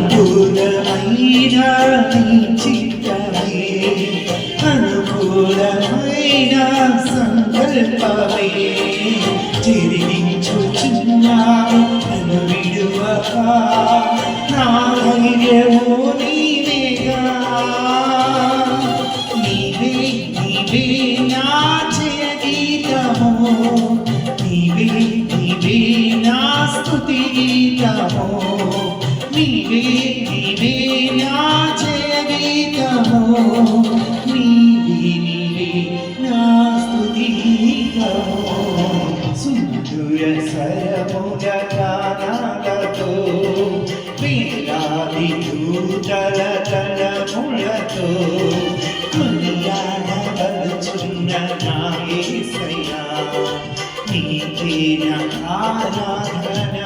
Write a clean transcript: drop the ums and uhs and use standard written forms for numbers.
అనుకూలమైన నీ చిత్తమే అనుకూలమైన సంకల్పమే చిరిగించుచున్నావు నన్ను విడువక నా ధైర్యము నీవేగా నీవే నీవే నా జయ గీతము నీవే నీవే నా స్తుతి గీతము నీవే నీవే నా జయ గీతము నీవే నీవే నా స్తుతి గీతము సుందర సరముల గానాలతో వేలాది దూతల తలములతో కొనియాడబడుచున్న నా యేసయ్యా నీకే నా ఆరాధన